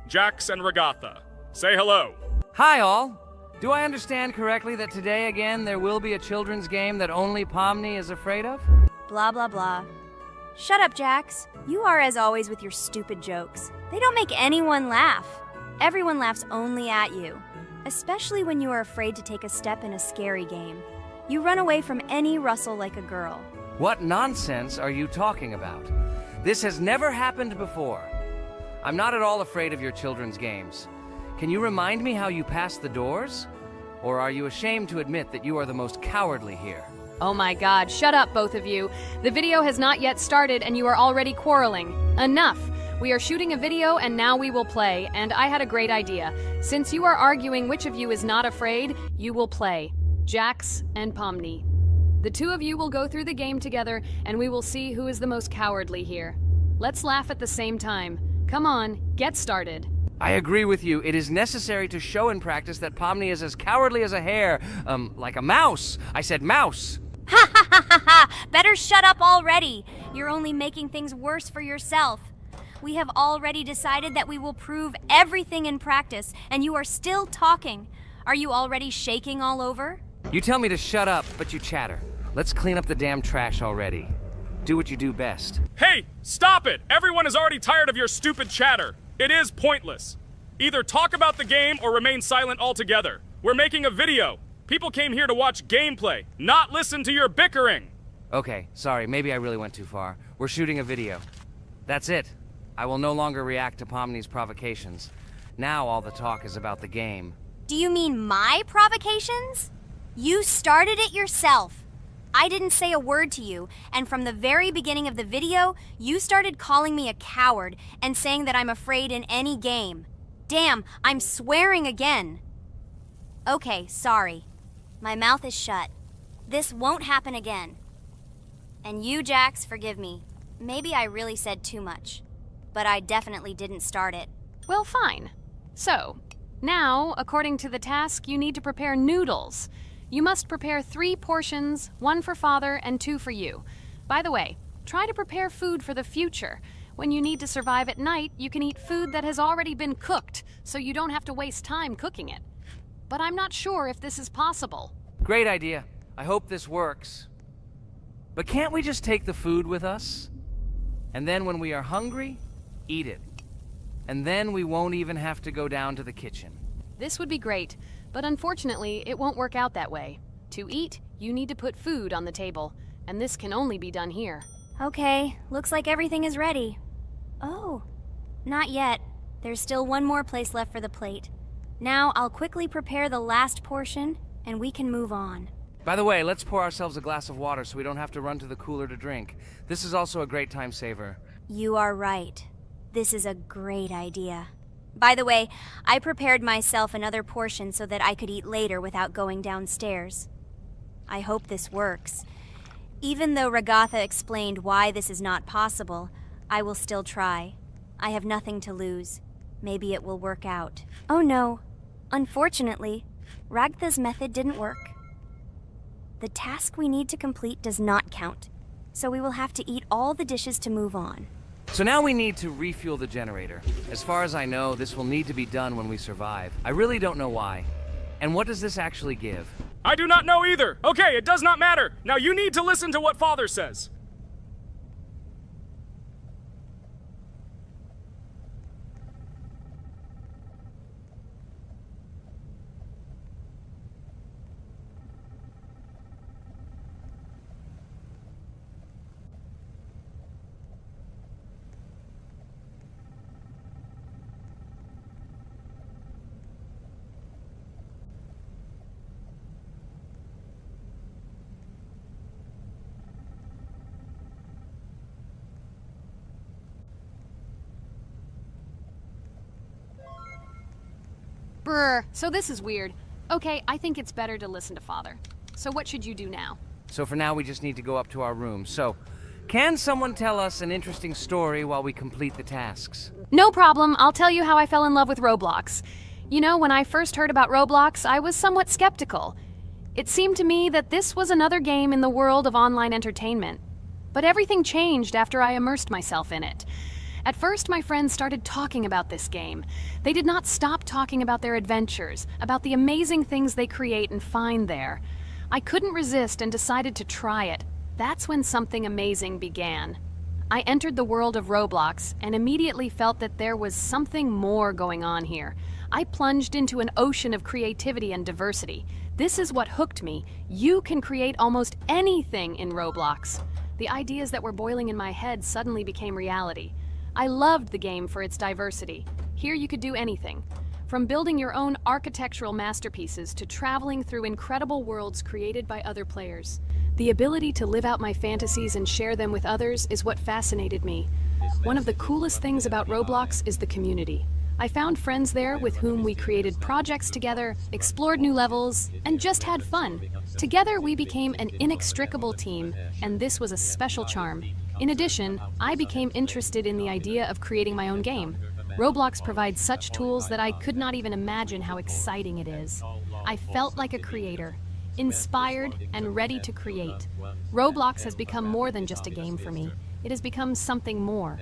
Jax and Regatha. Say hello. Hi, all. Do I understand correctly that today again there will be a children's game that only Pomni is afraid of? Blah, blah, blah. Shut up, Jax. You are as always with your stupid jokes. They don't make anyone laugh. Everyone laughs only at you, especially when you are afraid to take a step in a scary game. You run away from any rustle like a girl. What nonsense are you talking about? This has never happened before. I'm not at all afraid of your children's games. Can you remind me how you passed the doors? Or are you ashamed to admit that you are the most cowardly here? Oh my god, shut up, both of you. The video has not yet started and you are already quarreling. Enough! We are shooting a video and now we will play, and I had a great idea. Since you are arguing which of you is not afraid, you will play. Jax and Pomni. The two of you will go through the game together and we will see who is the most cowardly here. Let's laugh at the same time. Come on, get started. I agree with you. It is necessary to show in practice that Pomni is as cowardly as a hare. Like a mouse. I said mouse. Ha ha ha ha ha! Better shut up already. You're only making things worse for yourself. We have already decided that we will prove everything in practice, and you are still talking. Are you already shaking all over? You tell me to shut up, but you chatter. Let's clean up the damn trash already. Do what you do best. Hey, stop it! Everyone is already tired of your stupid chatter. It is pointless. Either talk about the game or remain silent altogether. We're making a video. People came here to watch gameplay, not listen to your bickering. Okay, sorry, maybe I really went too far. We're shooting a video. That's it. I will no longer react to Pomni's provocations. Now all the talk is about the game. Do you mean my provocations? You started it yourself. I didn't say a word to you, and from the very beginning of the video, you started calling me a coward and saying that I'm afraid in any game. Damn, I'm swearing again. Okay, sorry. My mouth is shut. This won't happen again. And you, Jax, forgive me. Maybe I really said too much, but I definitely didn't start it. Well, fine. So, now, according to the task, you need to prepare noodles. You must prepare 3 portions, 1 for Father and 2 for you. By the way, try to prepare food for the future. When you need to survive at night, you can eat food that has already been cooked, so you don't have to waste time cooking it. But I'm not sure if this is possible. Great idea. I hope this works. But can't we just take the food with us? And then when we are hungry, eat it. And then we won't even have to go down to the kitchen. This would be great, but unfortunately, it won't work out that way. To eat, you need to put food on the table, and this can only be done here. Okay, looks like everything is ready. Oh, not yet. There's still one more place left for the plate. Now I'll quickly prepare the last portion, and we can move on. By the way, let's pour ourselves a glass of water so we don't have to run to the cooler to drink. This is also a great time saver. You are right. This is a great idea. By the way, I prepared myself another portion so that I could eat later without going downstairs. I hope this works. Even though Regatha explained why this is not possible, I will still try. I have nothing to lose. Maybe it will work out. Oh no. Unfortunately, Ragatha's method didn't work. The task we need to complete does not count, so we will have to eat all the dishes to move on. So now we need to refuel the generator. As far as I know, this will need to be done when we survive. I really don't know why. And what does this actually give? I do not know either. Okay, it does not matter. Now you need to listen to what Father says. Brr, so this is weird. Okay, I think it's better to listen to Father. So what should you do now? So for now, we just need to go up to our room. So, can someone tell us an interesting story while we complete the tasks? No problem, I'll tell you how I fell in love with Roblox. You know, when I first heard about Roblox, I was somewhat skeptical. It seemed to me that this was another game in the world of online entertainment. But everything changed after I immersed myself in it. At first, my friends started talking about this game. They did not stop talking about their adventures, about the amazing things they create and find there. I couldn't resist and decided to try it. That's when something amazing began. I entered the world of Roblox and immediately felt that there was something more going on here. I plunged into an ocean of creativity and diversity. This is what hooked me. You can create almost anything in Roblox. The ideas that were boiling in my head suddenly became reality. I loved the game for its diversity. Here you could do anything. From building your own architectural masterpieces to traveling through incredible worlds created by other players. The ability to live out my fantasies and share them with others is what fascinated me. One of the coolest things about Roblox is the community. I found friends there with whom we created projects together, explored new levels, and just had fun. Together we became an inextricable team, and this was a special charm. In addition, I became interested in the idea of creating my own game. Roblox provides such tools that I could not even imagine how exciting it is. I felt like a creator, inspired and ready to create. Roblox has become more than just a game for me. It has become something more.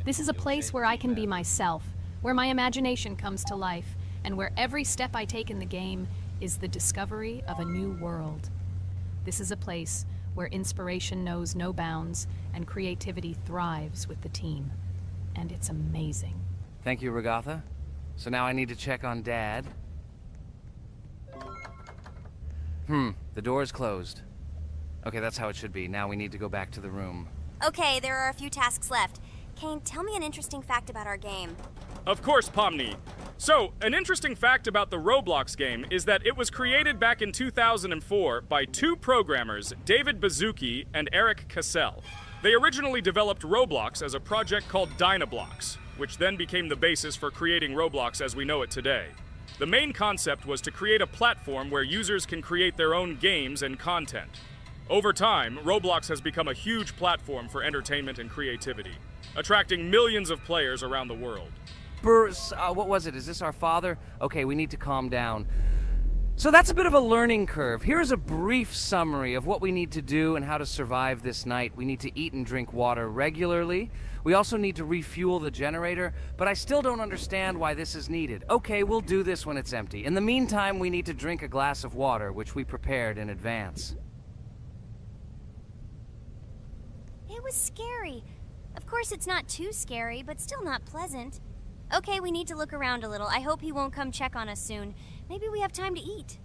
This is a place where I can be myself, where my imagination comes to life, and where every step I take in the game is the discovery of a new world. This is a place where inspiration knows no bounds and creativity thrives with the team. And it's amazing. Thank you, Regatha. So now I need to check on Dad. The door is closed. Okay, that's how it should be. Now we need to go back to the room. Okay, there are a few tasks left. Kane, tell me an interesting fact about our game. Of course, Pomni. So, an interesting fact about the Roblox game is that it was created back in 2004 by two programmers, David Baszucki and Eric Cassell. They originally developed Roblox as a project called Dynablocks, which then became the basis for creating Roblox as we know it today. The main concept was to create a platform where users can create their own games and content. Over time, Roblox has become a huge platform for entertainment and creativity, attracting millions of players around the world. What was it? Is this our father? Okay, we need to calm down. So that's a bit of a learning curve. Here's a brief summary of what we need to do and how to survive this night. We need to eat and drink water regularly. We also need to refuel the generator, but I still don't understand why this is needed. Okay, we'll do this when it's empty. In the meantime, we need to drink a glass of water, which we prepared in advance. It was scary. Of course, it's not too scary, but still not pleasant. Okay, we need to look around a little. I hope he won't come check on us soon. Maybe we have time to eat.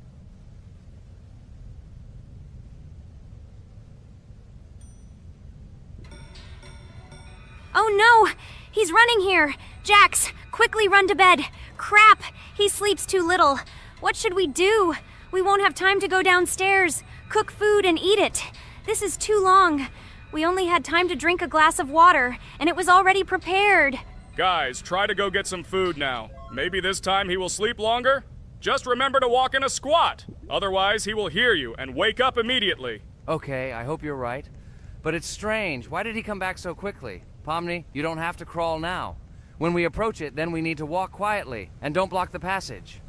Oh no! He's running here! Jax, quickly run to bed! Crap! He sleeps too little. What should we do? We won't have time to go downstairs, cook food, and eat it. This is too long. We only had time to drink a glass of water, and it was already prepared. Guys, try to go get some food now. Maybe this time he will sleep longer? Just remember to walk in a squat. Otherwise, he will hear you and wake up immediately. Okay, I hope you're right. But it's strange. Why did he come back so quickly? Pomni, you don't have to crawl now. When we approach it, then we need to walk quietly. And don't block the passage.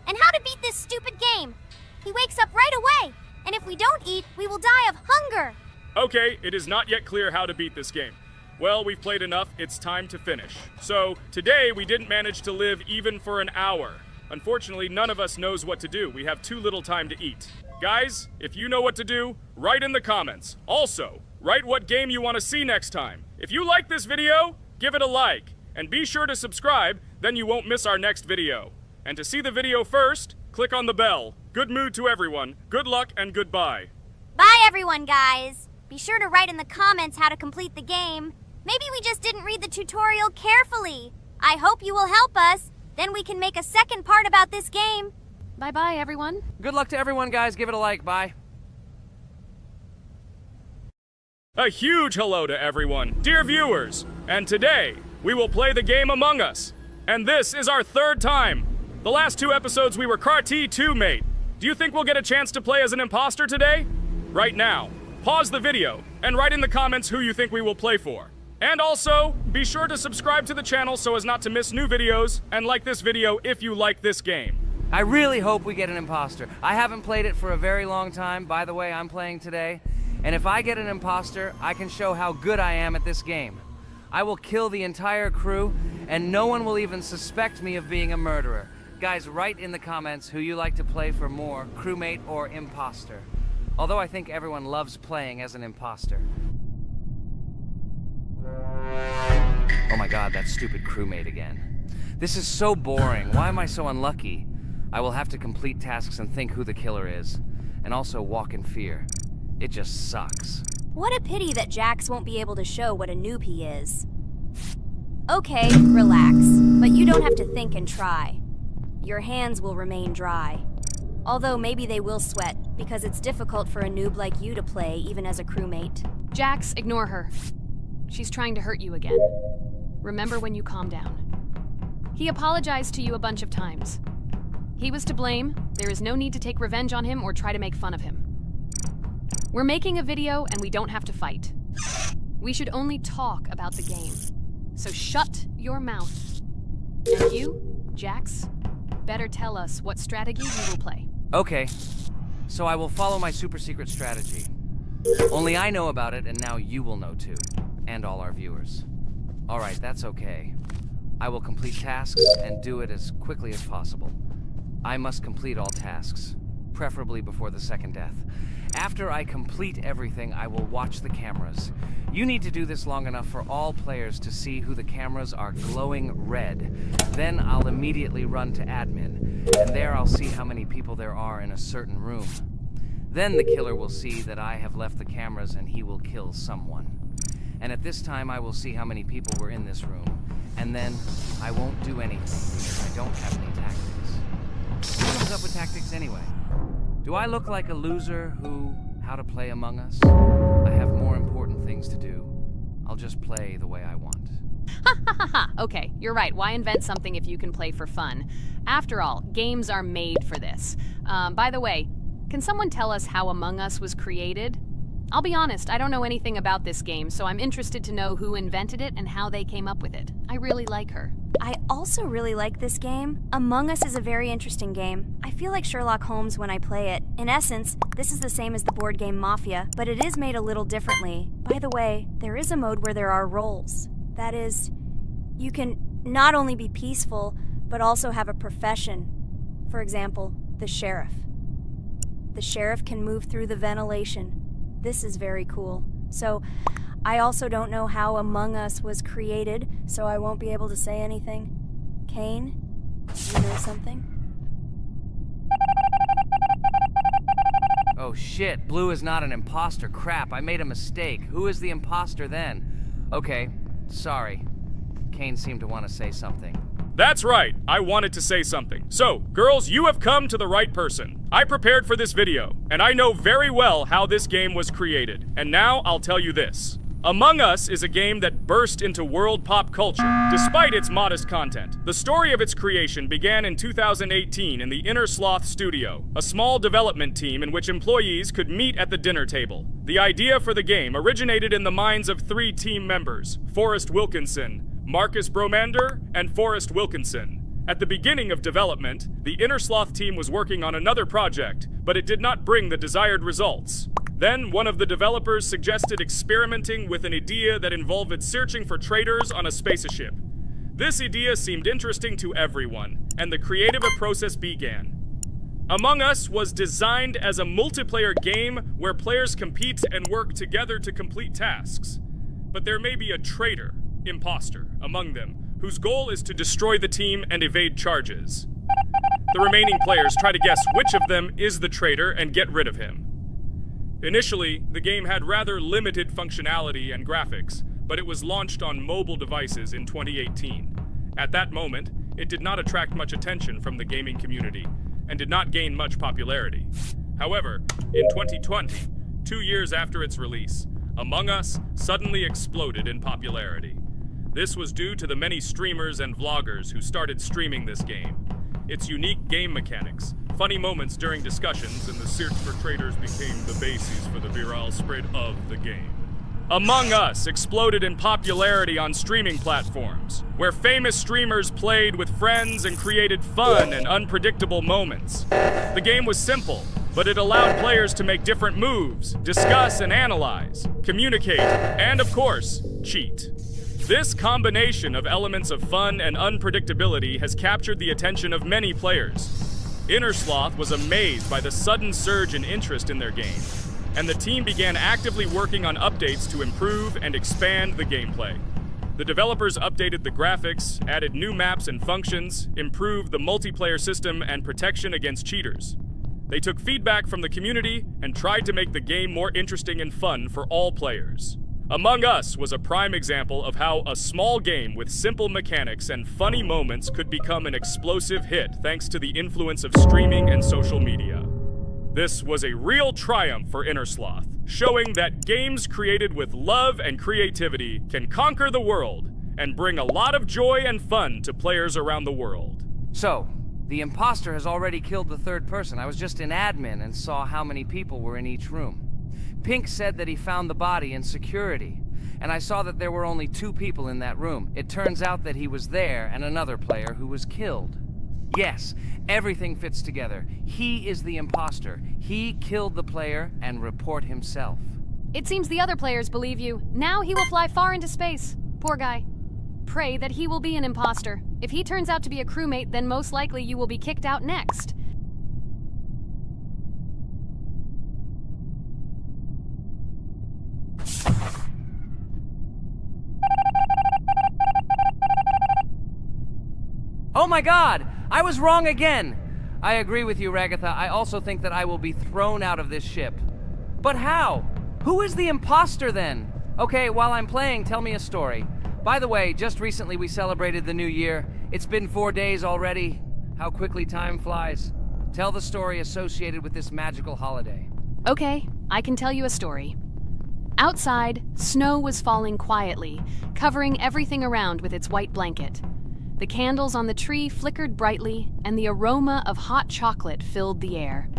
And how to beat this stupid game. He wakes up right away, and if we don't eat, we will die of hunger. Okay, it is not yet clear how to beat this game. Well, we've played enough, it's time to finish. So, today we didn't manage to live even for an hour. Unfortunately, none of us knows what to do. We have too little time to eat. Guys, if you know what to do, write in the comments. Also, write what game you want to see next time. If you like this video, give it a like. And be sure to subscribe, then you won't miss our next video. And to see the video first, click on the bell. Good mood to everyone. Good luck and goodbye. Bye everyone, guys. Be sure to write in the comments how to complete the game. Maybe we just didn't read the tutorial carefully. I hope you will help us. Then we can make a second part about this game. Bye-bye, everyone. Good luck to everyone, guys. Give it a like. Bye. A huge hello to everyone, dear viewers. And today, we will play the game Among Us. And this is our third time. The last two episodes we were CAR-T 2 mate. Do you think we'll get a chance to play as an imposter today? Right now, pause the video and write in the comments who you think we will play for. And also, be sure to subscribe to the channel so as not to miss new videos, and like this video if you like this game. I really hope we get an imposter. I haven't played it for a very long time. By the way, I'm playing today. And if I get an imposter, I can show how good I am at this game. I will kill the entire crew, and no one will even suspect me of being a murderer. Guys, write in the comments who you like to play for more, crewmate or imposter. Although I think everyone loves playing as an imposter. Oh my god, that stupid crewmate again. This is so boring. Why am I so unlucky? I will have to complete tasks and think who the killer is, and also walk in fear. It just sucks. What a pity that Jax won't be able to show what a noob he is. Okay, relax, but you don't have to think and try. Your hands will remain dry. Although maybe they will sweat, because it's difficult for a noob like you to play even as a crewmate. Jax, ignore her. She's trying to hurt you again. Remember when you calm down. He apologized to you a bunch of times. He was to blame. There is no need to take revenge on him or try to make fun of him. We're making a video and we don't have to fight. We should only talk about the game. So shut your mouth. And you, Jax, better tell us what strategy you will play. Okay, so I will follow my super secret strategy. Only I know about it, and now you will know too. And all our viewers. Alright, that's okay. I will complete tasks and do it as quickly as possible. I must complete all tasks, preferably before the second death. After I complete everything, I will watch the cameras. You need to do this long enough for all players to see who the cameras are glowing red. Then I'll immediately run to admin, and there I'll see how many people there are in a certain room. Then the killer will see that I have left the cameras and he will kill someone. And at this time I will see how many people were in this room. And then I won't do anything because I don't have any tactics. Who comes up with tactics anyway? Do I look like a loser how to play Among Us? I have more important things to do. I'll just play the way I want. Ha ha ha ha! Okay, you're right. Why invent something if you can play for fun? After all, games are made for this. By the way, can someone tell us how Among Us was created? I'll be honest, I don't know anything about this game, so I'm interested to know who invented it and how they came up with it. I really like her. I also really like this game. Among Us is a very interesting game. I feel like Sherlock Holmes when I play it. In essence, this is the same as the board game Mafia, but it is made a little differently. By the way, there is a mode where there are roles. That is, you can not only be peaceful, but also have a profession. For example, the sheriff. The sheriff can move through the ventilation. This is very cool. So, I also don't know how Among Us was created, so I won't be able to say anything. Kane, you know something? Oh shit, Blue is not an imposter. Crap, I made a mistake. Who is the imposter then? Okay, sorry. Kane seemed to want to say something. That's right, I wanted to say something. So, girls, you have come to the right person. I prepared for this video, and I know very well how this game was created. And now I'll tell you this. Among Us is a game that burst into world pop culture, despite its modest content. The story of its creation began in 2018 in the Inner Sloth Studio, a small development team in which employees could meet at the dinner table. The idea for the game originated in the minds of 3 team members, Forrest Wilkinson, Marcus Bromander, and Forrest Wilkinson. At the beginning of development, the Inner Sloth team was working on another project, but it did not bring the desired results. Then, one of the developers suggested experimenting with an idea that involved searching for traitors on a spaceship. This idea seemed interesting to everyone, and the creative process began. Among Us was designed as a multiplayer game where players compete and work together to complete tasks. But there may be a traitor, imposter, among them, whose goal is to destroy the team and evade charges. The remaining players try to guess which of them is the traitor and get rid of him. Initially, the game had rather limited functionality and graphics, but it was launched on mobile devices in 2018. At that moment, it did not attract much attention from the gaming community, and did not gain much popularity. However, in 2020, 2 years after its release, Among Us suddenly exploded in popularity. This was due to the many streamers and vloggers who started streaming this game. Its unique game mechanics, funny moments during discussions, and the search for traitors became the basis for the viral spread of the game. Among Us exploded in popularity on streaming platforms, where famous streamers played with friends and created fun and unpredictable moments. The game was simple, but it allowed players to make different moves, discuss and analyze, communicate, and of course, cheat. This combination of elements of fun and unpredictability has captured the attention of many players. Innersloth was amazed by the sudden surge in interest in their game, and the team began actively working on updates to improve and expand the gameplay. The developers updated the graphics, added new maps and functions, improved the multiplayer system and protection against cheaters. They took feedback from the community and tried to make the game more interesting and fun for all players. Among Us was a prime example of how a small game with simple mechanics and funny moments could become an explosive hit thanks to the influence of streaming and social media. This was a real triumph for Innersloth, showing that games created with love and creativity can conquer the world and bring a lot of joy and fun to players around the world. So, the imposter has already killed the third person. I was just in admin and saw how many people were in each room. Pink said that he found the body in security, and I saw that there were only 2 people in that room. It turns out that he was there and another player who was killed. Yes, everything fits together. He is the imposter. He killed the player and report himself. It seems the other players believe you. Now he will fly far into space. Poor guy. Pray that he will be an imposter. If he turns out to be a crewmate, then most likely you will be kicked out next. Oh my god! I was wrong again! I agree with you, Ragatha. I also think that I will be thrown out of this ship. But how? Who is the imposter then? Okay, while I'm playing, tell me a story. By the way, just recently we celebrated the new year. It's been 4 days already. How quickly time flies. Tell the story associated with this magical holiday. Okay, I can tell you a story. Outside, snow was falling quietly, covering everything around with its white blanket. The candles on the tree flickered brightly, and the aroma of hot chocolate filled the air.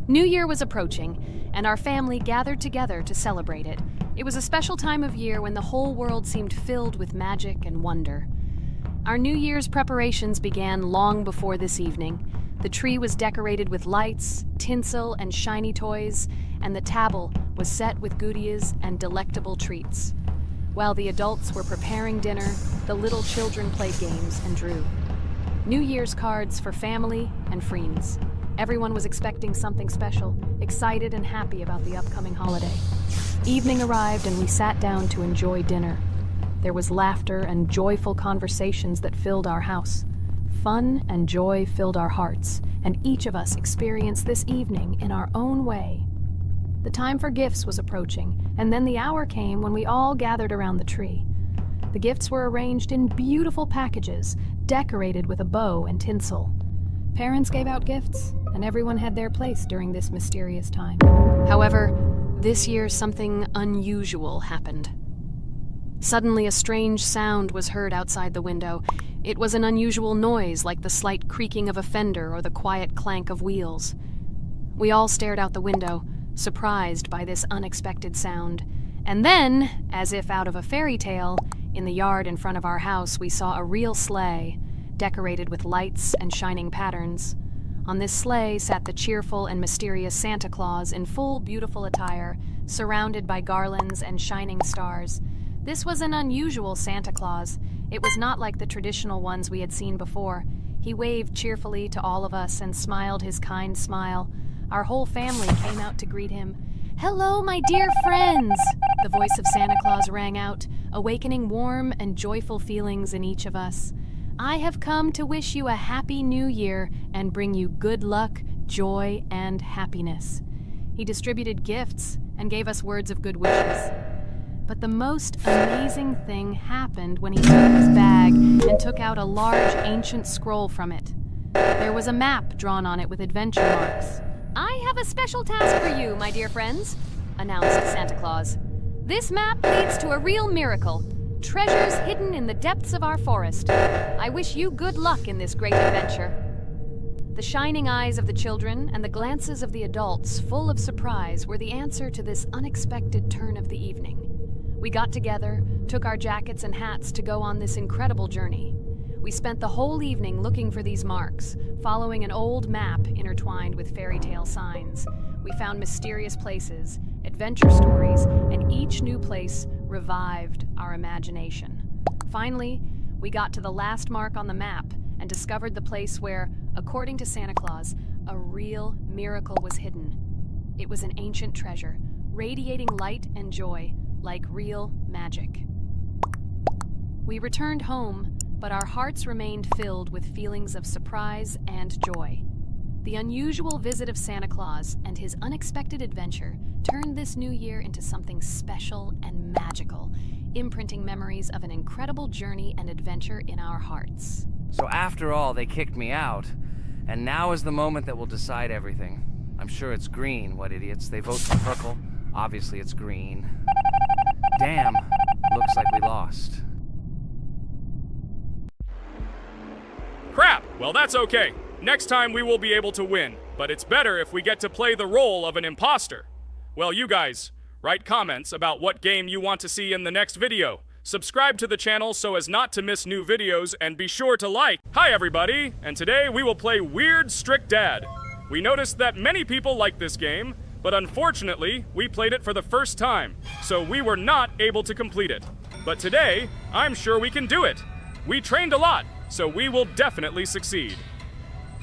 New Year was approaching, and our family gathered together to celebrate it. It was a special time of year when the whole world seemed filled with magic and wonder. Our New Year's preparations began long before this evening. The tree was decorated with lights, tinsel, and shiny toys, and the table was set with goodies and delectable treats. While the adults were preparing dinner, the little children played games and drew. New Year's cards for family and friends. Everyone was expecting something special, excited and happy about the upcoming holiday. Evening arrived and we sat down to enjoy dinner. There was laughter and joyful conversations that filled our house. Fun and joy filled our hearts, and each of us experienced this evening in our own way. The time for gifts was approaching, and then the hour came when we all gathered around the tree. The gifts were arranged in beautiful packages, decorated with a bow and tinsel. Parents gave out gifts, and everyone had their place during this mysterious time. However, this year something unusual happened. Suddenly a strange sound was heard outside the window. It was an unusual noise, like the slight creaking of a fender or the quiet clank of wheels. We all stared out the window, surprised by this unexpected sound. And then, as if out of a fairy tale, in the yard in front of our house we saw a real sleigh, decorated with lights and shining patterns. On this sleigh sat the cheerful and mysterious Santa Claus in full beautiful attire, surrounded by garlands and shining stars. This was an unusual Santa Claus. It was not like the traditional ones we had seen before. He waved cheerfully to all of us and smiled his kind smile. Our whole family came out to greet him. "Hello, my dear friends!" The voice of Santa Claus rang out, awakening warm and joyful feelings in each of us. "I have come to wish you a happy new year and bring you good luck, joy, and happiness." He distributed gifts and gave us words of good wishes. But the most amazing thing happened when he took his bag and took out a large ancient scroll from it. There was a map drawn on it with adventure marks. "I have a special task for you, my dear friends," announced Santa Claus. "This map leads to a real miracle. Treasures hidden in the depths of our forest. I wish you good luck in this great adventure." The shining eyes of the children and the glances of the adults, full of surprise, were the answer to this unexpected turn of the evening. We got together, took our jackets and hats to go on this incredible journey. We spent the whole evening looking for these marks, following an old map intertwined with fairy tale signs. We found mysterious places, adventure stories, and each new place revived our imagination. Finally, we got to the last mark on the map and discovered the place where, according to Santa Claus, a real miracle was hidden. It was an ancient treasure, radiating light and joy like real magic. We returned home, but our hearts remained filled with feelings of surprise and joy. The unusual visit of Santa Claus and his unexpected adventure turned this new year into something special and magical, imprinting memories of an incredible journey and adventure in our hearts. So after all, they kicked me out, and now is the moment that will decide everything. I'm sure it's green, what idiots. They vote for purple. Obviously it's green. Damn, looks like we lost. Crap! Well, that's okay. Next time we will be able to win, but it's better if we get to play the role of an imposter. Well, you guys, write comments about what game you want to see in the next video. Subscribe to the channel so as not to miss new videos, and be sure to like. Hi everybody, and today we will play Weird Strict Dad. We noticed that many people like this game, but unfortunately, we played it for the first time, so we were not able to complete it. But today, I'm sure we can do it. We trained a lot, so we will definitely succeed.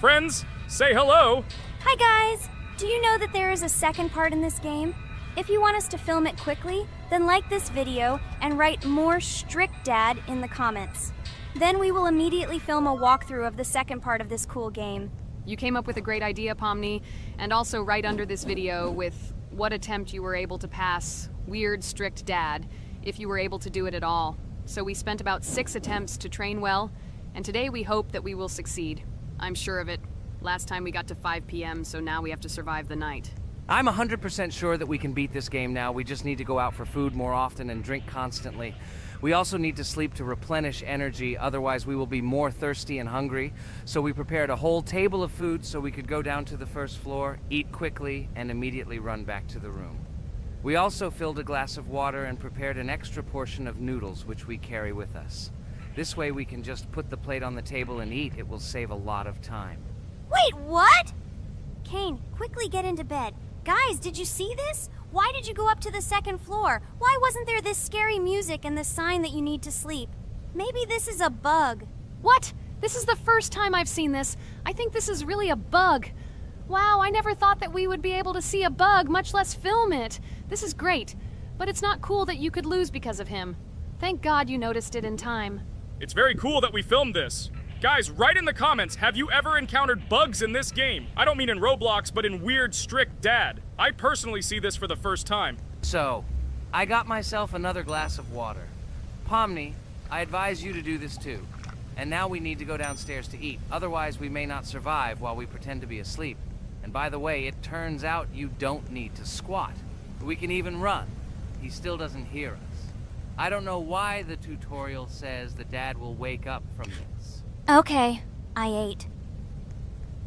Friends, say hello. Hi guys! Do you know that there is a second part in this game? If you want us to film it quickly, then like this video and write more strict dad in the comments. Then we will immediately film a walkthrough of the second part of this cool game. You came up with a great idea, Pomni, and also right under this video with what attempt you were able to pass Weird Strict Dad, if you were able to do it at all. So we spent about 6 attempts to train well, and today we hope that we will succeed. I'm sure of it. Last time we got to 5 p.m., so now we have to survive the night. I'm 100% sure that we can beat this game now. We just need to go out for food more often and drink constantly. We also need to sleep to replenish energy, otherwise we will be more thirsty and hungry. So we prepared a whole table of food so we could go down to the first floor, eat quickly, and immediately run back to the room. We also filled a glass of water and prepared an extra portion of noodles, which we carry with us. This way we can just put the plate on the table and eat. It will save a lot of time. Wait, what? Kane, quickly get into bed. Guys, did you see this? Why did you go up to the second floor? Why wasn't there this scary music and the sign that you need to sleep? Maybe this is a bug. What? This is the first time I've seen this. I think this is really a bug. Wow, I never thought that we would be able to see a bug, much less film it. This is great, but it's not cool that you could lose because of him. Thank God you noticed it in time. It's very cool that we filmed this. Guys, write in the comments, have you ever encountered bugs in this game? I don't mean in Roblox, but in Weird Strict Dad. I personally see this for the first time. So, I got myself another glass of water. Pomni, I advise you to do this too. And now we need to go downstairs to eat. Otherwise, we may not survive while we pretend to be asleep. And by the way, it turns out you don't need to squat. We can even run. He still doesn't hear us. I don't know why the tutorial says the dad will wake up from this. Okay, I ate.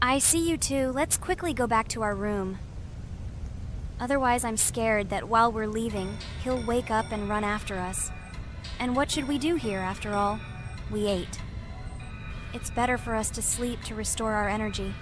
I see you two. Let's quickly go back to our room. Otherwise, I'm scared that while we're leaving, he'll wake up and run after us. And what should we do here, after all? We ate. It's better for us to sleep to restore our energy.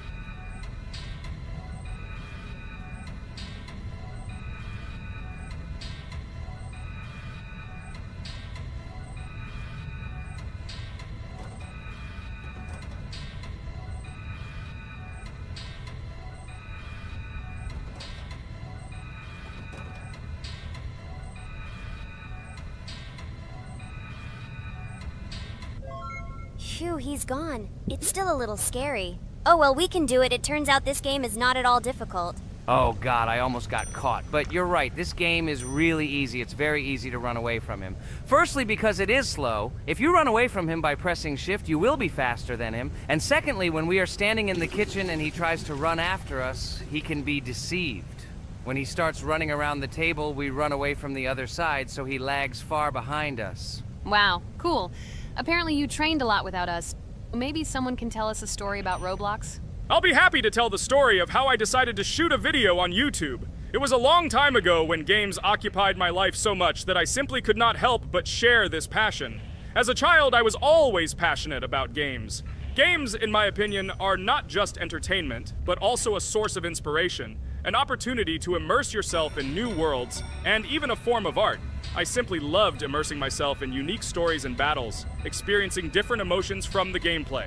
Phew, he's gone. It's still a little scary. Oh well, we can do it. It turns out this game is not at all difficult. Oh God, I almost got caught. But you're right, this game is really easy. It's very easy to run away from him. Firstly, because it is slow. If you run away from him by pressing shift, you will be faster than him. And secondly, when we are standing in the kitchen and he tries to run after us, he can be deceived. When he starts running around the table, we run away from the other side, so he lags far behind us. Wow, cool. Apparently you trained a lot without us. Maybe someone can tell us a story about Roblox? I'll be happy to tell the story of how I decided to shoot a video on YouTube. It was a long time ago when games occupied my life so much that I simply could not help but share this passion. As a child, I was always passionate about games. Games, in my opinion, are not just entertainment, but also a source of inspiration, an opportunity to immerse yourself in new worlds, and even a form of art. I simply loved immersing myself in unique stories and battles, experiencing different emotions from the gameplay.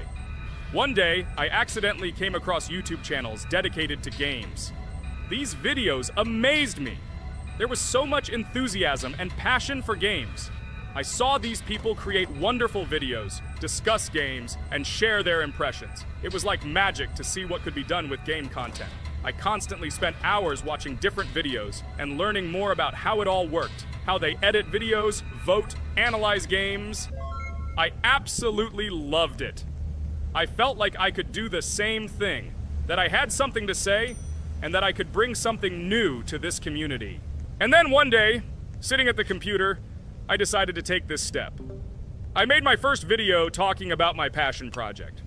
One day, I accidentally came across YouTube channels dedicated to games. These videos amazed me. There was so much enthusiasm and passion for games. I saw these people create wonderful videos, discuss games, and share their impressions. It was like magic to see what could be done with game content. I constantly spent hours watching different videos and learning more about how it all worked, how they edit videos, vote, analyze games. I absolutely loved it. I felt like I could do the same thing, that I had something to say, and that I could bring something new to this community. And then one day, sitting at the computer, I decided to take this step. I made my first video talking about my passion project.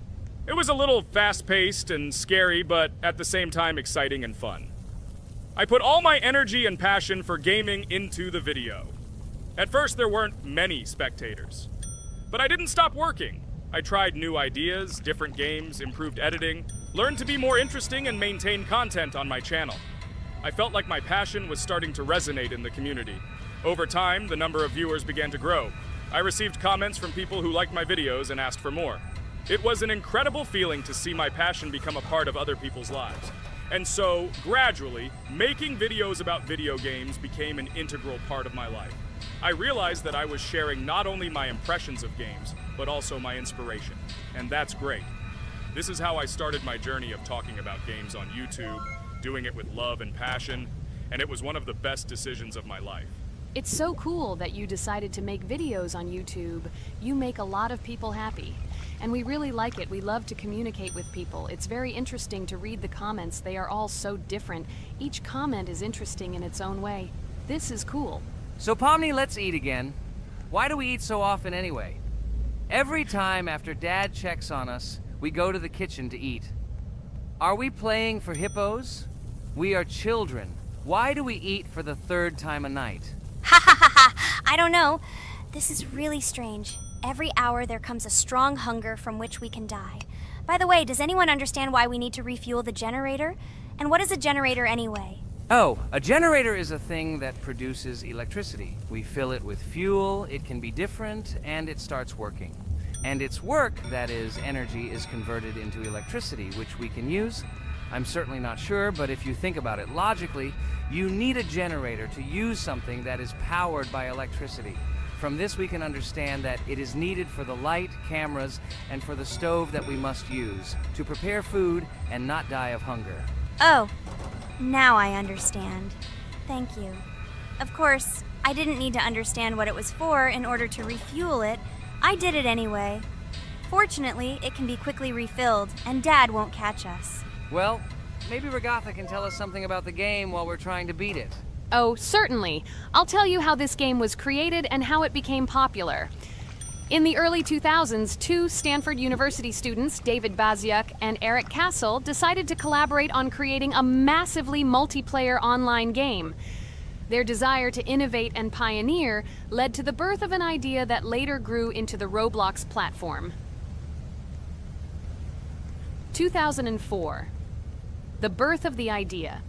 It was a little fast-paced and scary, but at the same time exciting and fun. I put all my energy and passion for gaming into the video. At first, there weren't many spectators. But I didn't stop working. I tried new ideas, different games, improved editing, learned to be more interesting, and maintain content on my channel. I felt like my passion was starting to resonate in the community. Over time, the number of viewers began to grow. I received comments from people who liked my videos and asked for more. It was an incredible feeling to see my passion become a part of other people's lives. And so, gradually, making videos about video games became an integral part of my life. I realized that I was sharing not only my impressions of games, but also my inspiration. And that's great. This is how I started my journey of talking about games on YouTube, doing it with love and passion, and it was one of the best decisions of my life. It's so cool that you decided to make videos on YouTube. You make a lot of people happy. And we really like it. We love to communicate with people. It's very interesting to read the comments. They are all so different. Each comment is interesting in its own way. This is cool. So Pomni, let's eat again. Why do we eat so often anyway? Every time after Dad checks on us, we go to the kitchen to eat. Are we playing for hippos? We are children. Why do we eat for the third time a night? Ha ha ha ha! I don't know. This is really strange. Every hour there comes a strong hunger from which we can die. By the way, does anyone understand why we need to refuel the generator? And what is a generator anyway? Oh, a generator is a thing that produces electricity. We fill it with fuel, it can be different, and it starts working. And its work, that is, energy, is converted into electricity, which we can use. I'm certainly not sure, but if you think about it logically, you need a generator to use something that is powered by electricity. From this we can understand that it is needed for the light, cameras, and for the stove that we must use to prepare food and not die of hunger. Oh, now I understand. Thank you. Of course, I didn't need to understand what it was for in order to refuel it. I did it anyway. Fortunately, it can be quickly refilled, and Dad won't catch us. Well, maybe Regatha can tell us something about the game while we're trying to beat it. Oh, certainly. I'll tell you how this game was created and how it became popular. In the early 2000s, two Stanford University students, David Baziuk and Eric Castle, decided to collaborate on creating a massively multiplayer online game. Their desire to innovate and pioneer led to the birth of an idea that later grew into the Roblox platform. 2004. The birth of the idea.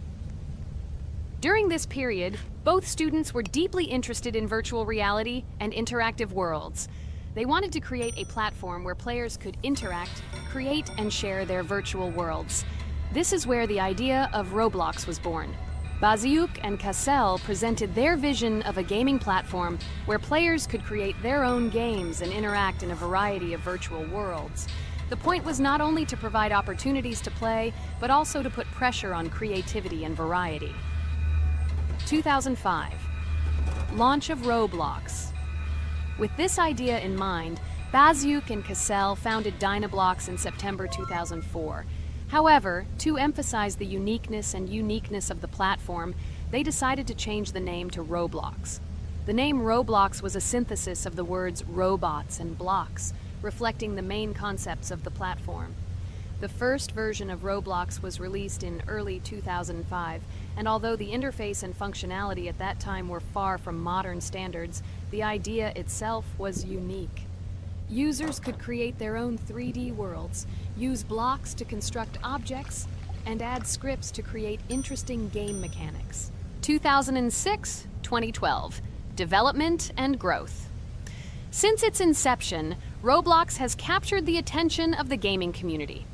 During this period, both students were deeply interested in virtual reality and interactive worlds. They wanted to create a platform where players could interact, create, and share their virtual worlds. This is where the idea of Roblox was born. Baziuk and Cassell presented their vision of a gaming platform where players could create their own games and interact in a variety of virtual worlds. The point was not only to provide opportunities to play, but also to put pressure on creativity and variety. 2005. Launch of Roblox. With this idea in mind, Baziuk and Cassell founded Dynablox in September 2004. However, to emphasize the uniqueness of the platform, they decided to change the name to Roblox. The name Roblox was a synthesis of the words robots and blocks, reflecting the main concepts of the platform. The first version of Roblox was released in early 2005, and although the interface and functionality at that time were far from modern standards, the idea itself was unique. Users could create their own 3D worlds, use blocks to construct objects, and add scripts to create interesting game mechanics. 2006-2012. Development and growth. Since its inception, Roblox has captured the attention of the gaming community.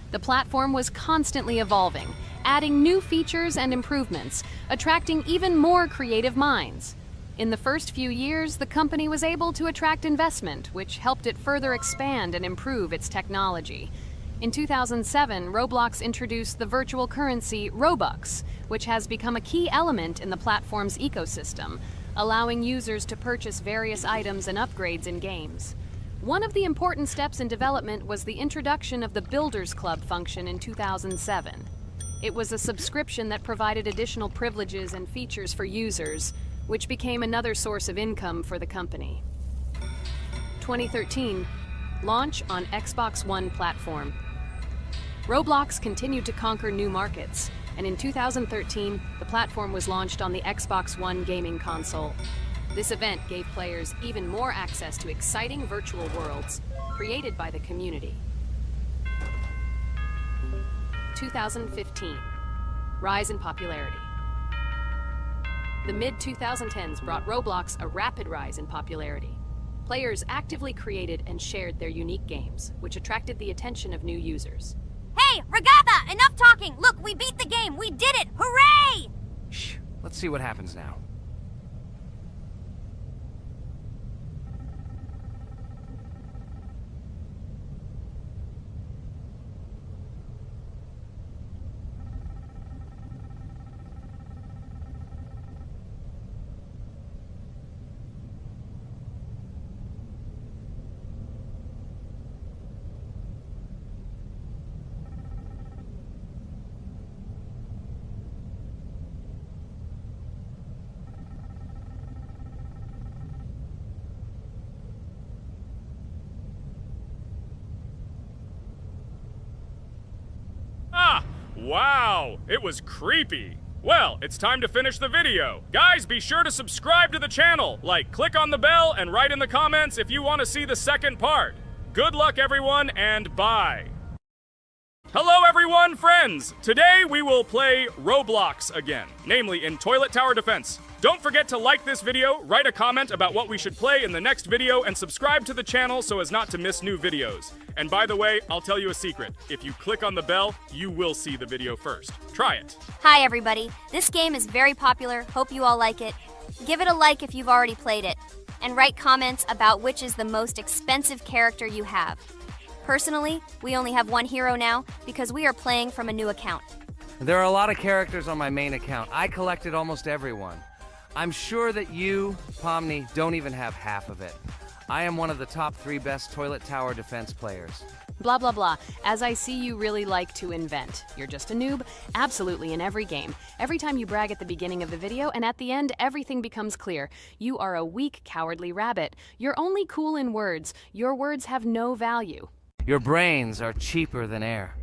The platform was constantly evolving, adding new features and improvements, attracting even more creative minds. In the first few years, the company was able to attract investment, which helped it further expand and improve its technology. In 2007, Roblox introduced the virtual currency Robux, which has become a key element in the platform's ecosystem, allowing users to purchase various items and upgrades in games. One of the important steps in development was the introduction of the Builders Club function in 2007. It was a subscription that provided additional privileges and features for users, which became another source of income for the company. 2013, launch on Xbox One platform. Roblox continued to conquer new markets, and in 2013, the platform was launched on the Xbox One gaming console. This event gave players even more access to exciting virtual worlds created by the community. 2015, rise in popularity. The mid-2010s brought Roblox a rapid rise in popularity. Players actively created and shared their unique games, which attracted the attention of new users. Hey, Regatha, enough talking! Look, we beat the game! We did it! Hooray! Shh, let's see what happens now. Wow, it was creepy. Well, it's time to finish the video. Guys, be sure to subscribe to the channel. Click on the bell and write in the comments if you want to see the second part. Good luck, everyone, and bye. Hello, everyone, friends. Today we will play Roblox again, namely in Toilet Tower Defense. Don't forget to like this video, write a comment about what we should play in the next video, and subscribe to the channel so as not to miss new videos. And by the way, I'll tell you a secret. If you click on the bell, you will see the video first. Try it. Hi, everybody. This game is very popular. Hope you all like it. Give it a like if you've already played it. And write comments about which is the most expensive character you have. Personally, we only have one hero now because we are playing from a new account. There are a lot of characters on my main account. I collected almost everyone. I'm sure that you, Pomni, don't even have half of it. I am one of the top 3 best Toilet Tower Defense players. Blah, blah, blah. As I see you really like to invent. You're just a noob? Absolutely, in every game. Every time you brag at the beginning of the video, and at the end, everything becomes clear. You are a weak, cowardly rabbit. You're only cool in words. Your words have no value. Your brains are cheaper than air.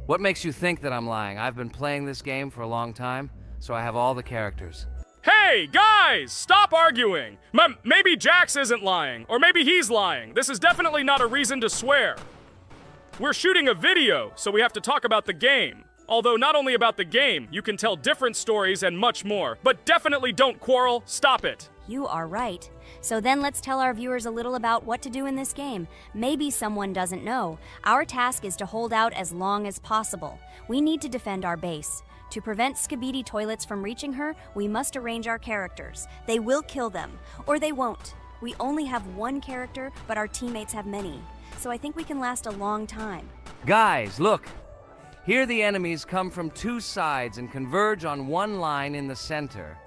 What makes you think that I'm lying? I've been playing this game for a long time, so I have all the characters. Hey, guys! Stop arguing! Maybe Jax isn't lying, or maybe he's lying. This is definitely not a reason to swear. We're shooting a video, so we have to talk about the game. Although not only about the game, you can tell different stories and much more. But definitely don't quarrel. Stop it. You are right. So then let's tell our viewers a little about what to do in this game. Maybe someone doesn't know. Our task is to hold out as long as possible. We need to defend our base. To prevent Skibidi Toilets from reaching her, we must arrange our characters. They will kill them, or they won't. We only have one character, but our teammates have many. So I think we can last a long time. Guys, look! Here the enemies come from 2 sides and converge on one line in the center.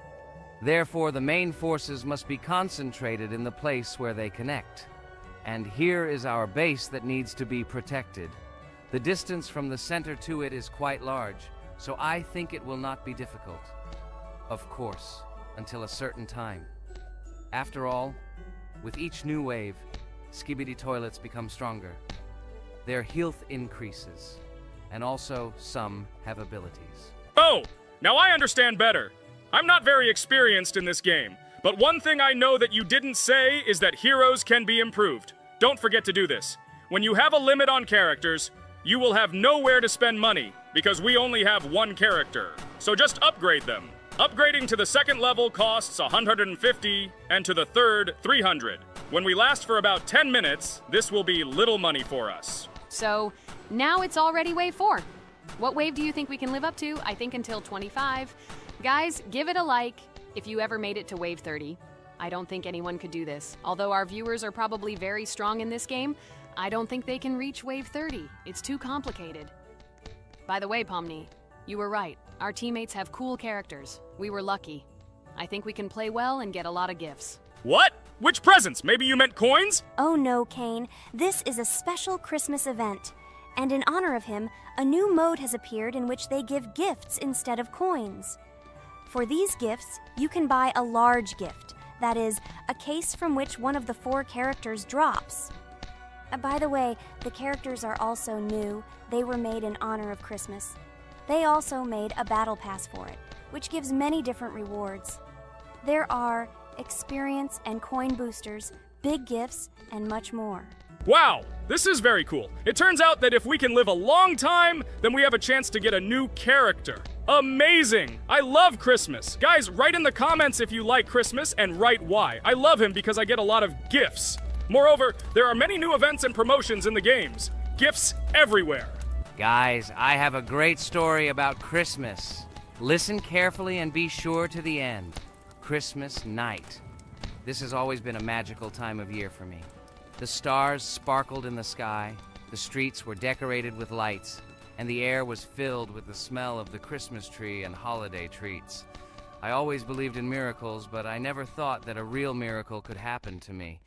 Therefore, the main forces must be concentrated in the place where they connect. And here is our base that needs to be protected. The distance from the center to it is quite large, so I think it will not be difficult. Of course, until a certain time. After all, with each new wave, Skibidi Toilets become stronger. their health increases, and also some have abilities. Oh, now I understand better. I'm not very experienced in this game, but one thing I know that you didn't say is that heroes can be improved. Don't forget to do this. When you have a limit on characters, you will have nowhere to spend money, because we only have one character. So just upgrade them. Upgrading to the second level costs 150, and to the third, 300. When we last for about 10 minutes, this will be little money for us. So, now it's already wave 4. What wave do you think we can live up to? I think until 25. Guys, give it a like if you ever made it to wave 30. I don't think anyone could do this. Although our viewers are probably very strong in this game, I don't think they can reach wave 30. It's too complicated. By the way, Pomni, you were right. Our teammates have cool characters. We were lucky. I think we can play well and get a lot of gifts. What? Which presents? Maybe you meant coins? Oh no, Kane. This is a special Christmas event. And in honor of him, a new mode has appeared in which they give gifts instead of coins. For these gifts, you can buy a large gift. That is, a case from which one of the 4 characters drops. By the way, the characters are also new. They were made in honor of Christmas. They also made a battle pass for it, which gives many different rewards. There are experience and coin boosters, big gifts, and much more. Wow, this is very cool. It turns out that if we can live a long time, then we have a chance to get a new character. Amazing! I love Christmas. Guys, write in the comments if you like Christmas and write why. I love him because I get a lot of gifts. Moreover, there are many new events and promotions in the games. Gifts everywhere. Guys, I have a great story about Christmas. Listen carefully and be sure to the end. Christmas night. This has always been a magical time of year for me. The stars sparkled in the sky, the streets were decorated with lights, and the air was filled with the smell of the Christmas tree and holiday treats. I always believed in miracles, but I never thought that a real miracle could happen to me.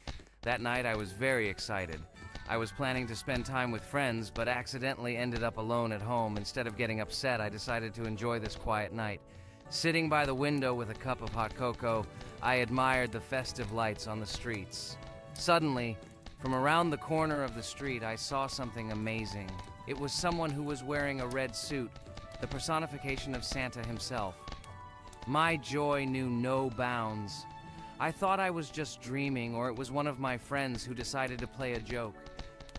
That night I was very excited. I was planning to spend time with friends, but accidentally ended up alone at home. Instead of getting upset, I decided to enjoy this quiet night. Sitting by the window with a cup of hot cocoa, I admired the festive lights on the streets. Suddenly, from around the corner of the street, I saw something amazing. It was someone who was wearing a red suit, the personification of Santa himself. My joy knew no bounds. I thought I was just dreaming, or it was one of my friends who decided to play a joke.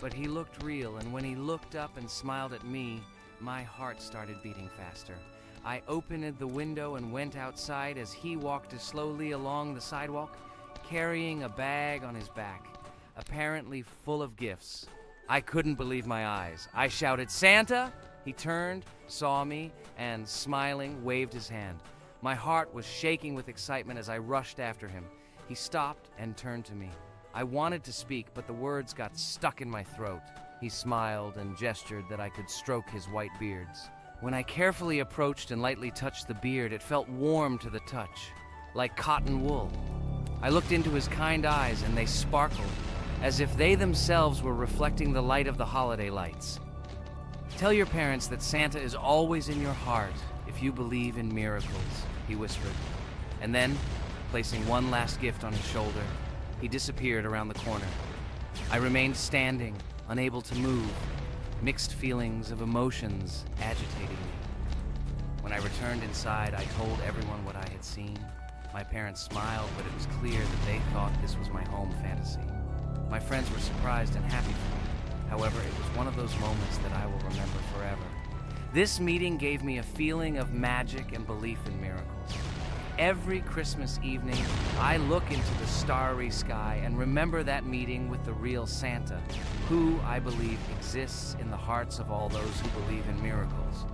But he looked real, and when he looked up and smiled at me, my heart started beating faster. I opened the window and went outside as he walked slowly along the sidewalk, carrying a bag on his back, apparently full of gifts. I couldn't believe my eyes. I shouted, "Santa!" He turned, saw me, and smiling, waved his hand. My heart was shaking with excitement as I rushed after him. He stopped and turned to me. I wanted to speak, but the words got stuck in my throat. He smiled and gestured that I could stroke his white beards. When I carefully approached and lightly touched the beard, it felt warm to the touch, like cotton wool. I looked into his kind eyes, and they sparkled, as if they themselves were reflecting the light of the holiday lights. "Tell your parents that Santa is always in your heart if you believe in miracles," he whispered. And then, placing one last gift on his shoulder, he disappeared around the corner. I remained standing, unable to move, mixed feelings of emotions agitating me. When I returned inside, I told everyone what I had seen. My parents smiled, but it was clear that they thought this was my home fantasy. My friends were surprised and happy for me. However, it was one of those moments that I will remember forever. This meeting gave me a feeling of magic and belief in miracles. Every Christmas evening, I look into the starry sky and remember that meeting with the real Santa, who, I believe, exists in the hearts of all those who believe in miracles.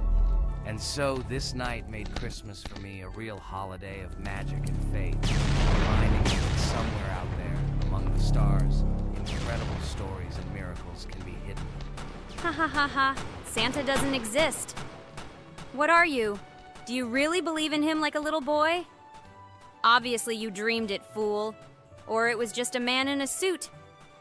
And so this night made Christmas for me a real holiday of magic and faith, reminding me that somewhere out there, among the stars, incredible stories and miracles can be hidden. Ha ha ha ha. Santa doesn't exist. What are you? Do you really believe in him like a little boy? Obviously you dreamed it, fool. Or it was just a man in a suit.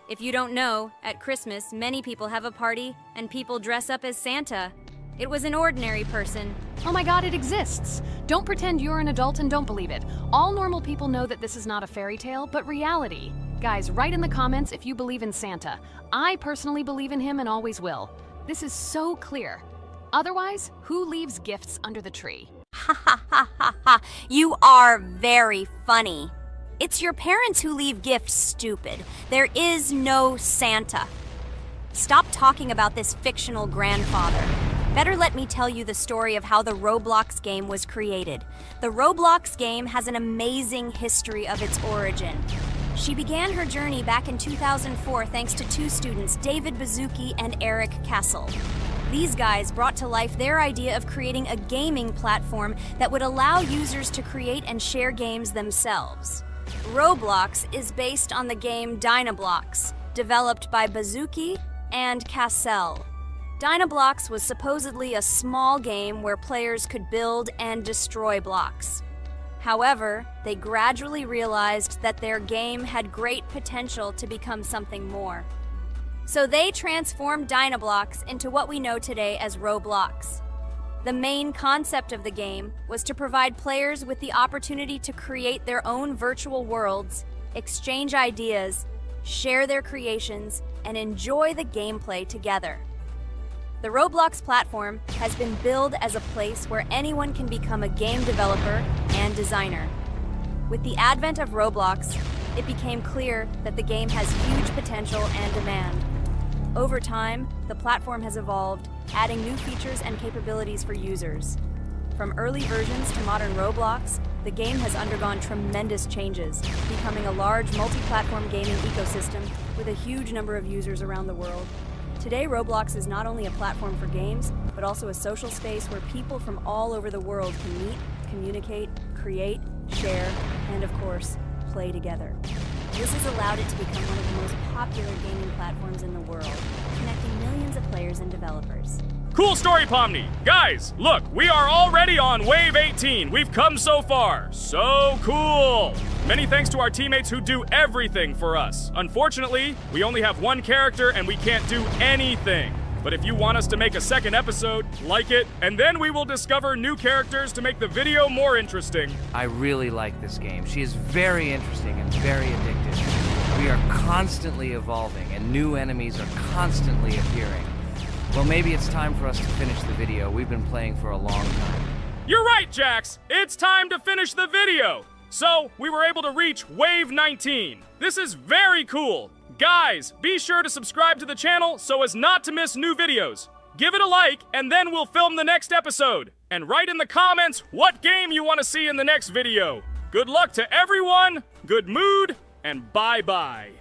If you don't know, at Christmas, many people have a party and people dress up as Santa. It was an ordinary person. Oh my god, it exists! Don't pretend you're an adult and don't believe it. All normal people know that this is not a fairy tale, but reality. Guys, write in the comments if you believe in Santa. I personally believe in him and always will. This is so clear. Otherwise, who leaves gifts under the tree? Ha ha ha ha ha. You are very funny. It's your parents who leave gifts, stupid. There is no Santa. Stop talking about this fictional grandfather. Better let me tell you the story of how the Roblox game was created. The Roblox game has an amazing history of its origin. She began her journey back in 2004 thanks to two students, David Bazuki and Eric Castle. These guys brought to life their idea of creating a gaming platform that would allow users to create and share games themselves. Roblox is based on the game Dynablox, developed by Bazuki and Cassell. Dynablox was supposedly a small game where players could build and destroy blocks. However, they gradually realized that their game had great potential to become something more. So they transformed Dynablox into what we know today as Roblox. The main concept of the game was to provide players with the opportunity to create their own virtual worlds, exchange ideas, share their creations, and enjoy the gameplay together. The Roblox platform has been billed as a place where anyone can become a game developer and designer. With the advent of Roblox, it became clear that the game has huge potential and demand. Over time, the platform has evolved, adding new features and capabilities for users. From early versions to modern Roblox, the game has undergone tremendous changes, becoming a large multi-platform gaming ecosystem with a huge number of users around the world. Today, Roblox is not only a platform for games, but also a social space where people from all over the world can meet, communicate, create, share, and of course, play together. This has allowed it to become one of the most popular gaming platforms in the world, connecting millions of players and developers. Cool story, Pomni. Guys, look, we are already on Wave 18. We've come so far. So cool. Many thanks to our teammates who do everything for us. Unfortunately, we only have one character and we can't do anything. But if you want us to make a second episode, like it, and then we will discover new characters to make the video more interesting. I really like this game. She is very interesting and very addictive. We are constantly evolving and new enemies are constantly appearing. Well, maybe it's time for us to finish the video. We've been playing for a long time. You're right, Jax. It's time to finish the video. So, we were able to reach Wave 19. This is very cool. Guys, be sure to subscribe to the channel so as not to miss new videos. Give it a like, and then we'll film the next episode. And write in the comments what game you want to see in the next video. Good luck to everyone, good mood, and bye-bye.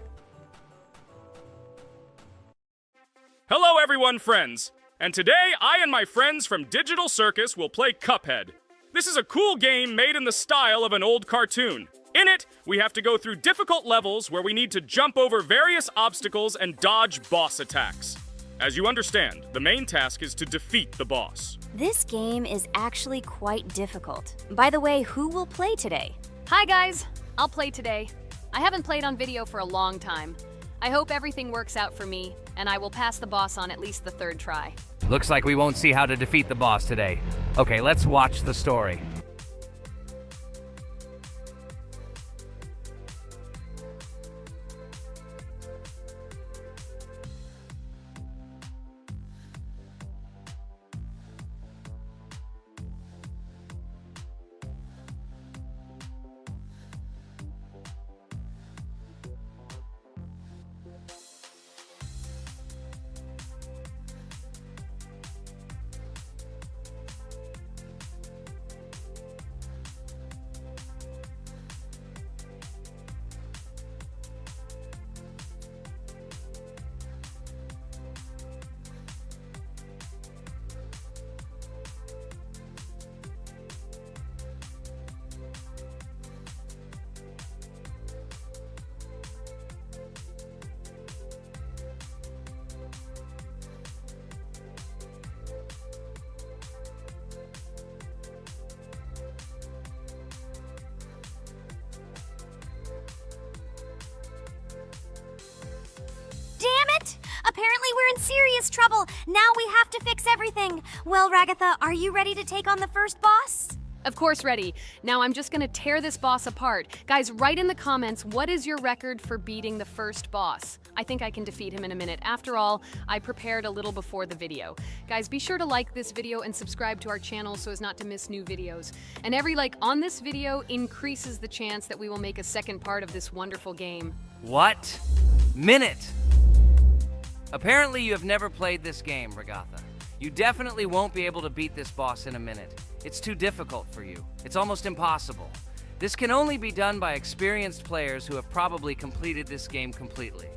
Hello everyone, friends. And today, I and my friends from Digital Circus will play Cuphead. This is a cool game made in the style of an old cartoon. In it, we have to go through difficult levels where we need to jump over various obstacles and dodge boss attacks. As you understand, the main task is to defeat the boss. This game is actually quite difficult. By the way, who will play today? Hi guys, I'll play today. I haven't played on video for a long time. I hope everything works out for me, and I will pass the boss on at least the third try. Looks like we won't see how to defeat the boss today. Okay, let's watch the story. we're in serious trouble. Now we have to fix everything. Well, Ragatha, are you ready to take on the first boss? Of course, ready. Now I'm just gonna tear this boss apart. Guys, write in the comments, what is your record for beating the first boss? I think I can defeat him in a minute. After all, I prepared a little before the video. Guys, be sure to like this video and subscribe to our channel so as not to miss new videos. And every like on this video increases the chance that we will make a second part of this wonderful game. What? Minute! Apparently you have never played this game, Ragatha. You definitely won't be able to beat this boss in a minute. It's too difficult for you. It's almost impossible. This can only be done by experienced players who have probably completed this game completely.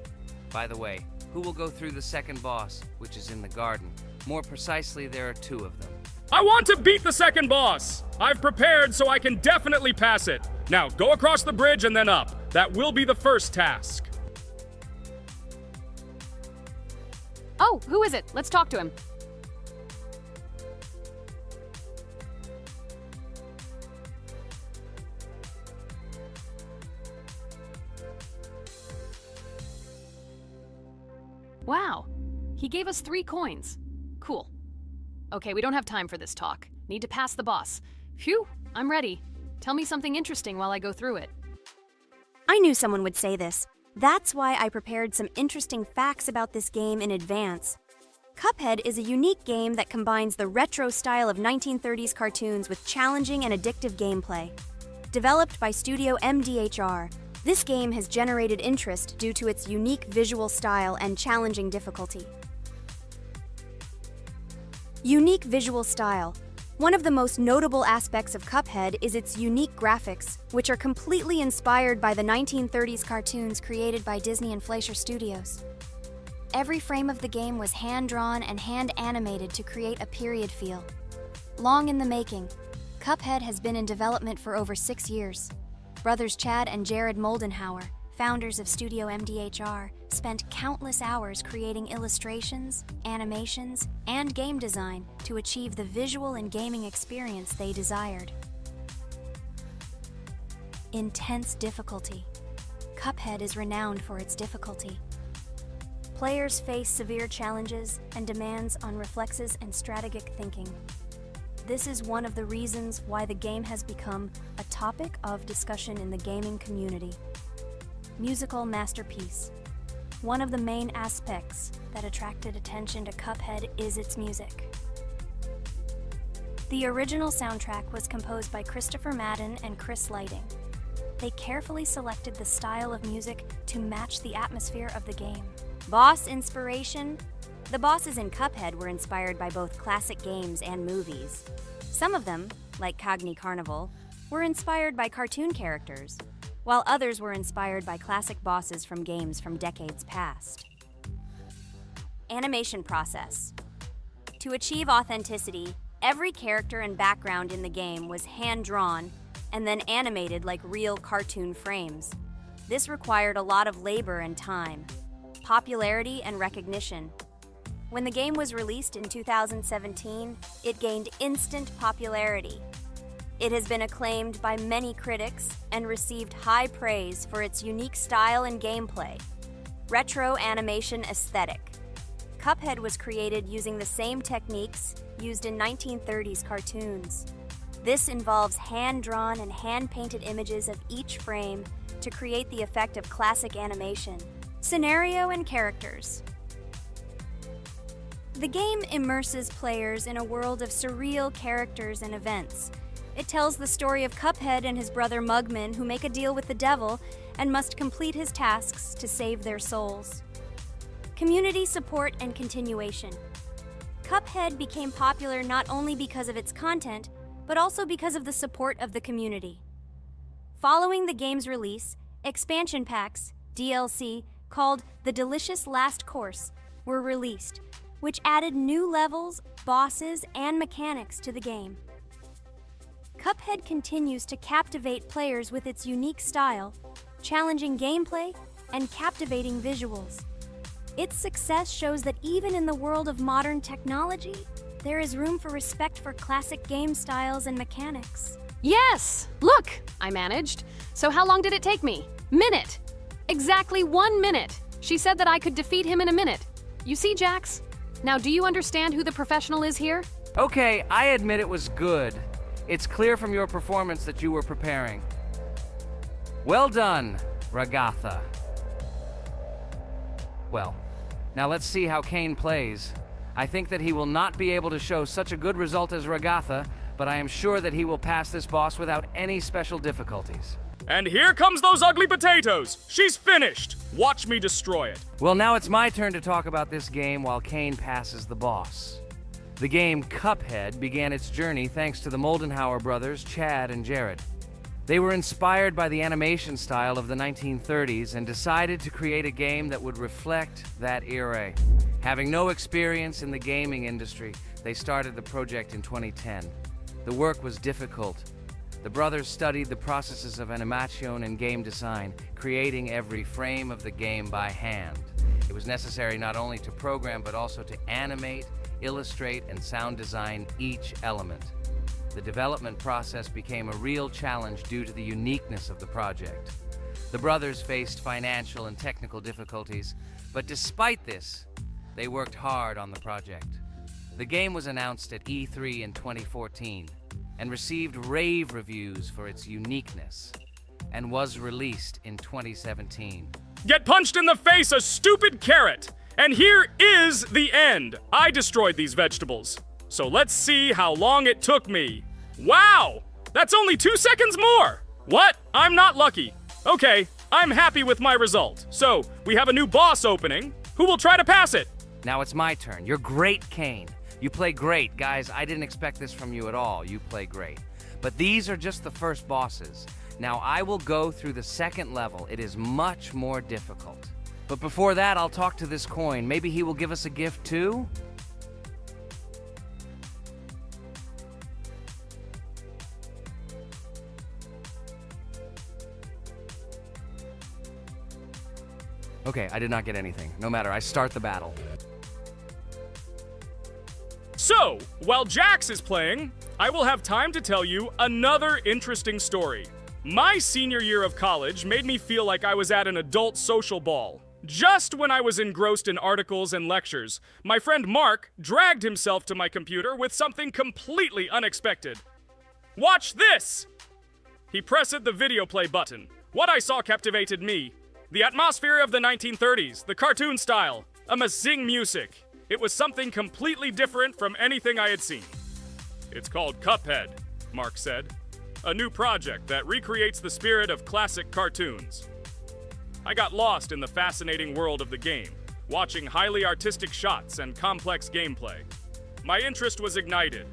By the way, who will go through the second boss, which is in the garden? More precisely, there are 2 of them. I want to beat the second boss! I've prepared so I can definitely pass it. Now, go across the bridge and then up. That will be the first task. Oh, who is it? Let's talk to him. Wow, he gave us 3 coins. Cool. Okay, we don't have time for this talk. Need to pass the boss. Phew, I'm ready. Tell me something interesting while I go through it. I knew someone would say this. That's why I prepared some interesting facts about this game in advance. Cuphead is a unique game that combines the retro style of 1930s cartoons with challenging and addictive gameplay. Developed by Studio MDHR, this game has generated interest due to its unique visual style and challenging difficulty. Unique visual style. One of the most notable aspects of Cuphead is its unique graphics, which are completely inspired by the 1930s cartoons created by Disney and Fleischer Studios. Every frame of the game was hand-drawn and hand-animated to create a period feel. Long in the making, Cuphead has been in development for over 6 years. Brothers Chad and Jared Moldenhauer, founders of Studio MDHR, spent countless hours creating illustrations, animations, and game design to achieve the visual and gaming experience they desired. Intense difficulty. Cuphead is renowned for its difficulty. Players face severe challenges and demands on reflexes and strategic thinking. This is one of the reasons why the game has become a topic of discussion in the gaming community. Musical masterpiece. One of the main aspects that attracted attention to Cuphead is its music. The original soundtrack was composed by Christopher Madden and Chris Lighting. They carefully selected the style of music to match the atmosphere of the game. Boss inspiration. The bosses in Cuphead were inspired by both classic games and movies. Some of them, like Cogni Carnival, were inspired by cartoon characters, while others were inspired by classic bosses from games from decades past. Animation process. To achieve authenticity, every character and background in the game was hand-drawn and then animated like real cartoon frames. This required a lot of labor and time. Popularity and recognition. When the game was released in 2017, it gained instant popularity. It has been acclaimed by many critics and received high praise for its unique style and gameplay. Retro animation aesthetic. Cuphead was created using the same techniques used in 1930s cartoons. This involves hand-drawn and hand-painted images of each frame to create the effect of classic animation. Scenario and characters. The game immerses players in a world of surreal characters and events. It tells the story of Cuphead and his brother Mugman, who make a deal with the devil and must complete his tasks to save their souls. Community support and continuation. Cuphead became popular not only because of its content, but also because of the support of the community. Following the game's release, expansion packs, DLC, called The Delicious Last Course, were released, which added new levels, bosses, and mechanics to the game. Cuphead continues to captivate players with its unique style, challenging gameplay, and captivating visuals. Its success shows that even in the world of modern technology, there is room for respect for classic game styles and mechanics. Yes! Look! I managed. So how long did it take me? Minute! Exactly 1 minute! She said that I could defeat him in a minute. You see, Jax? Now, do you understand who the professional is here? Okay, I admit it was good. It's clear from your performance that you were preparing. Well done, Ragatha. Well, now let's see how Kane plays. I think that he will not be able to show such a good result as Ragatha, but I am sure that he will pass this boss without any special difficulties. And here comes those ugly potatoes! She's finished! Watch me destroy it. Well, now it's my turn to talk about this game while Kane passes the boss. The game Cuphead began its journey thanks to the Moldenhauer brothers, Chad and Jared. They were inspired by the animation style of the 1930s and decided to create a game that would reflect that era. Having no experience in the gaming industry, they started the project in 2010. The work was difficult. The brothers studied the processes of animation and game design, creating every frame of the game by hand. It was necessary not only to program, but also to animate, illustrate, and sound design each element. The development process became a real challenge due to the uniqueness of the project. The brothers faced financial and technical difficulties, but despite this, they worked hard on the project. The game was announced at E3 in 2014 and received rave reviews for its uniqueness, and was released in 2017. Get punched in the face, a stupid carrot! And here is the end. I destroyed these vegetables. So let's see how long it took me. Wow! That's only 2 seconds more! What? I'm not lucky. Okay, I'm happy with my result. So, we have a new boss opening. Who will try to pass it? Now it's my turn. You're great, Kane. You play great. Guys, I didn't expect this from you at all. You play great. But these are just the first bosses. Now I will go through the second level. It is much more difficult. But before that, I'll talk to this coin. Maybe he will give us a gift too? Okay, I did not get anything. No matter, I start the battle. So, while Jax is playing, I will have time to tell you another interesting story. My senior year of college made me feel like I was at an adult social ball. Just when I was engrossed in articles and lectures, my friend Mark dragged himself to my computer with something completely unexpected. Watch this! He pressed the video play button. What I saw captivated me. The atmosphere of the 1930s, the cartoon style, amazing music. It was something completely different from anything I had seen. It's called Cuphead, Mark said. A new project that recreates the spirit of classic cartoons. I got lost in the fascinating world of the game, watching highly artistic shots and complex gameplay. My interest was ignited.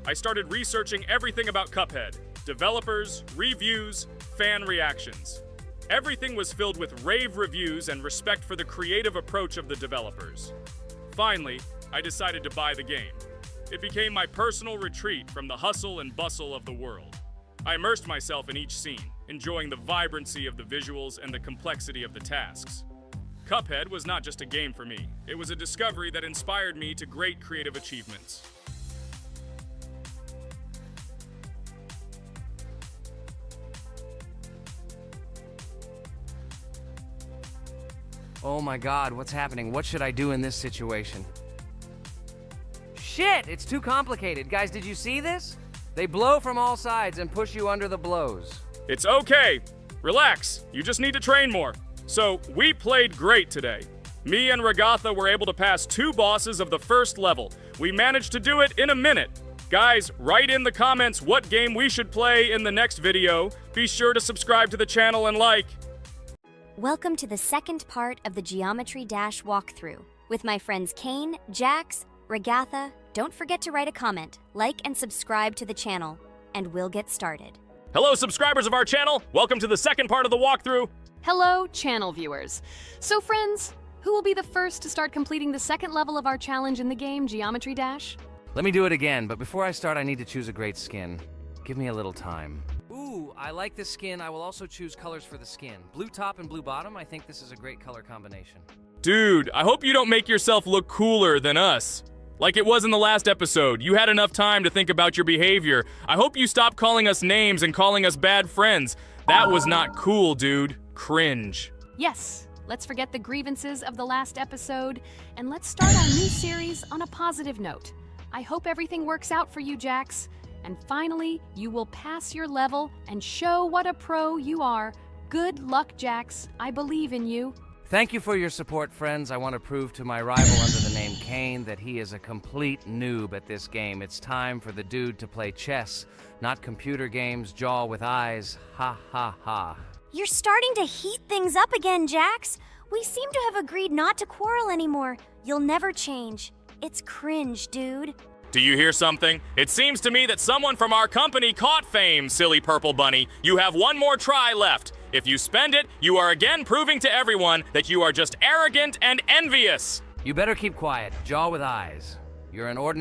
I started researching everything about Cuphead, developers, reviews, fan reactions. Everything was filled with rave reviews and respect for the creative approach of the developers. Finally, I decided to buy the game. It became my personal retreat from the hustle and bustle of the world. I immersed myself in each scene, enjoying the vibrancy of the visuals and the complexity of the tasks. Cuphead was not just a game for me. It was a discovery that inspired me to great creative achievements. Oh my god, what's happening? What should I do in this situation? Shit, it's too complicated. Guys, did you see this? They blow from all sides and push you under the blows. It's okay. Relax. You just need to train more. So, we played great today. Me and Ragatha were able to pass 2 bosses of the first level. We managed to do it in a minute. Guys, write in the comments what game we should play in the next video. Be sure to subscribe to the channel and like. Welcome to the second part of the Geometry Dash walkthrough. With my friends Kane, Jax, Ragatha, don't forget to write a comment, like, and subscribe to the channel, and we'll get started. Hello, subscribers of our channel. Welcome to the second part of the walkthrough. Hello, channel viewers. So friends, who will be the first to start completing the second level of our challenge in the game, Geometry Dash? Let me do it again, but before I start, I need to choose a great skin. Give me a little time. Ooh, I like this skin. I will also choose colors for the skin. Blue top and blue bottom. I think this is a great color combination. Dude, I hope you don't make yourself look cooler than us. Like it was in the last episode. You had enough time to think about your behavior. I hope you stop calling us names and calling us bad friends. That was not cool, dude. Cringe. Yes, Let's forget the grievances of the last episode, and let's start our new series on a positive note. I hope everything works out for you, Jax. And finally, you will pass your level and show what a pro you are. Good luck, Jax. I believe in you. Thank you for your support, friends. I want to prove to my rival under the name Kane that he is a complete noob at this game. It's time for the dude to play chess, not computer games, jaw with eyes. Ha ha ha. You're starting to heat things up again, Jax. We seem to have agreed not to quarrel anymore. You'll never change. It's cringe, dude. Do you hear something? It seems to me that someone from our company caught fame, silly purple bunny. You have one more try left. If you spend it, you are again proving to everyone that you are just arrogant and envious. You better keep quiet, jaw with eyes. You're an ordinary